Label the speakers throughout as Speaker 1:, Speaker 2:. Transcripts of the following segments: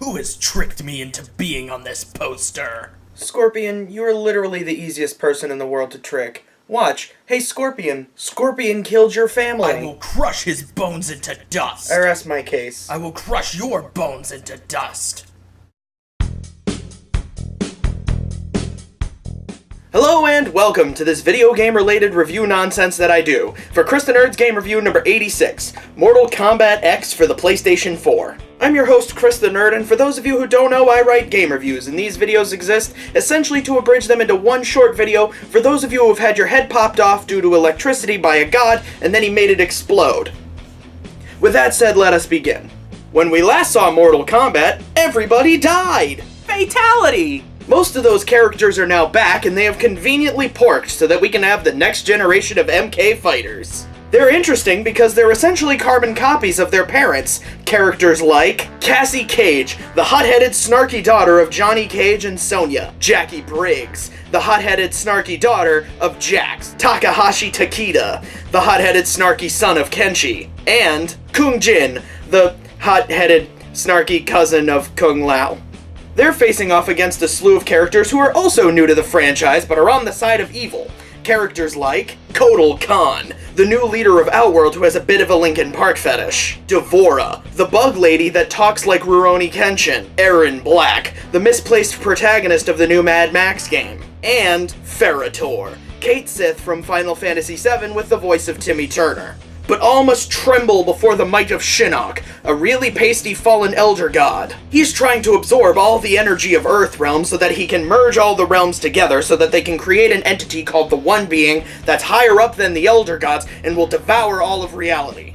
Speaker 1: Who has tricked me into being on this poster?
Speaker 2: Scorpion, you are literally the easiest person in the world to trick. Watch. Hey, Scorpion. Scorpion killed your family.
Speaker 1: I will crush his bones into dust.
Speaker 2: I rest my case.
Speaker 1: I will crush your bones into dust.
Speaker 2: Hello and welcome to this video game related review nonsense that I do for Chris the Nerd's game review number 86, Mortal Kombat X for the PlayStation 4. I'm your host, Chris the Nerd, and for those of you who don't know, I write game reviews, and these videos exist essentially to abridge them into one short video for those of you who have had your head popped off due to electricity by a god, and then he made it explode. With that said, let us begin. When we last saw Mortal Kombat, everybody died! Fatality! Most of those characters are now back, and they have conveniently porked so that we can have the next generation of MK fighters. They're interesting because they're essentially carbon copies of their parents, characters like Cassie Cage, the hot-headed snarky daughter of Johnny Cage and Sonya, Jackie Briggs, the hot-headed snarky daughter of Jax, Takahashi Takeda, the hot-headed snarky son of Kenshi, and Kung Jin, the hot-headed snarky cousin of Kung Lao. They're facing off against a slew of characters who are also new to the franchise but are on the side of evil. Characters like Kotal Khan, the new leader of Outworld who has a bit of a Linkin Park fetish, Devora, the bug lady that talks like Rurouni Kenshin, Aaron Black, the misplaced protagonist of the new Mad Max game, and Ferrator, Kate Sith from Final Fantasy VII with the voice of Timmy Turner. But all must tremble before the might of Shinnok, a really pasty fallen elder god. He's trying to absorb all the energy of Earthrealm so that he can merge all the realms together so that they can create an entity called the One Being that's higher up than the elder gods and will devour all of reality.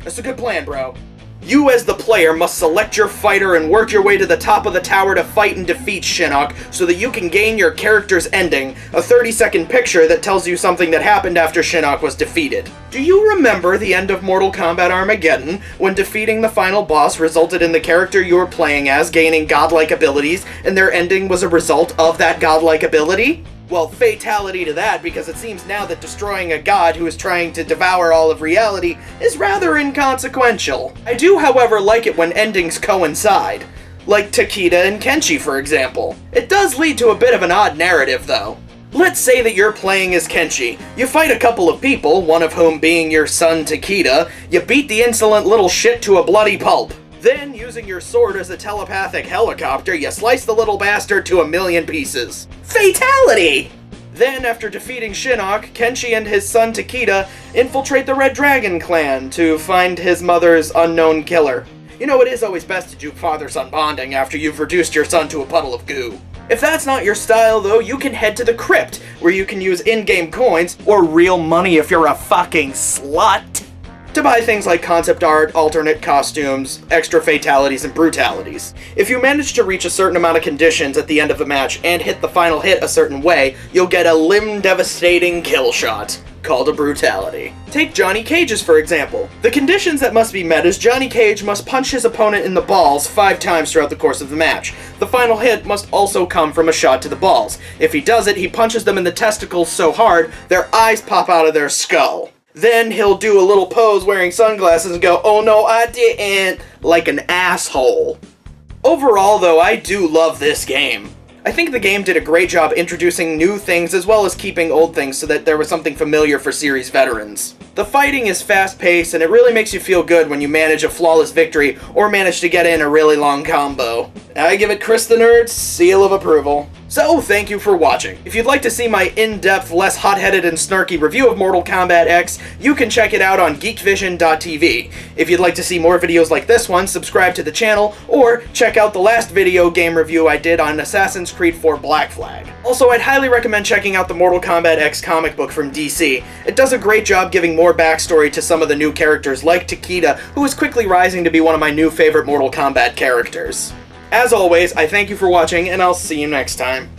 Speaker 2: That's a good plan, bro. You as the player must select your fighter and work your way to the top of the tower to fight and defeat Shinnok so that you can gain your character's ending, a 30-second picture that tells you something that happened after Shinnok was defeated. Do you remember the end of Mortal Kombat Armageddon, when defeating the final boss resulted in the character you were playing as gaining godlike abilities, and their ending was a result of that godlike ability? Well, fatality to that, because it seems now that destroying a god who is trying to devour all of reality is rather inconsequential. I do, however, like it when endings coincide. Like Takeda and Kenshi, for example. It does lead to a bit of an odd narrative, though. Let's say that you're playing as Kenshi. You fight a couple of people, one of whom being your son Takeda. You beat the insolent little shit to a bloody pulp. Then, using your sword as a telepathic helicopter, you slice the little bastard to a million pieces. Fatality! Then, after defeating Shinnok, Kenshi and his son Takeda infiltrate the Red Dragon clan to find his mother's unknown killer. You know, it is always best to do father-son bonding after you've reduced your son to a puddle of goo. If that's not your style, though, you can head to the crypt, where you can use in-game coins, or real money if you're a fucking slut, to buy things like concept art, alternate costumes, extra fatalities, and brutalities. If you manage to reach a certain amount of conditions at the end of the match and hit the final hit a certain way, you'll get a limb-devastating kill shot, called a brutality. Take Johnny Cage's, for example. The conditions that must be met is Johnny Cage must punch his opponent in the balls 5 times throughout the course of the match. The final hit must also come from a shot to the balls. If he does it, he punches them in the testicles so hard, their eyes pop out of their skull. Then he'll do a little pose wearing sunglasses and go, "Oh no, I didn't," like an asshole. Overall, though, I do love this game. I think the game did a great job introducing new things as well as keeping old things so that there was something familiar for series veterans. The fighting is fast-paced, and it really makes you feel good when you manage a flawless victory or manage to get in a really long combo. I give it Chris the Nerd's seal of approval. So, thank you for watching. If you'd like to see my in-depth, less hot-headed and snarky review of Mortal Kombat X, you can check it out on geekvision.tv. If you'd like to see more videos like this one, subscribe to the channel, or check out the last video game review I did on Assassin's Creed 4 Black Flag. Also, I'd highly recommend checking out the Mortal Kombat X comic book from DC. It does a great job giving more backstory to some of the new characters, like Takeda, who is quickly rising to be one of my new favorite Mortal Kombat characters. As always, I thank you for watching, and I'll see you next time.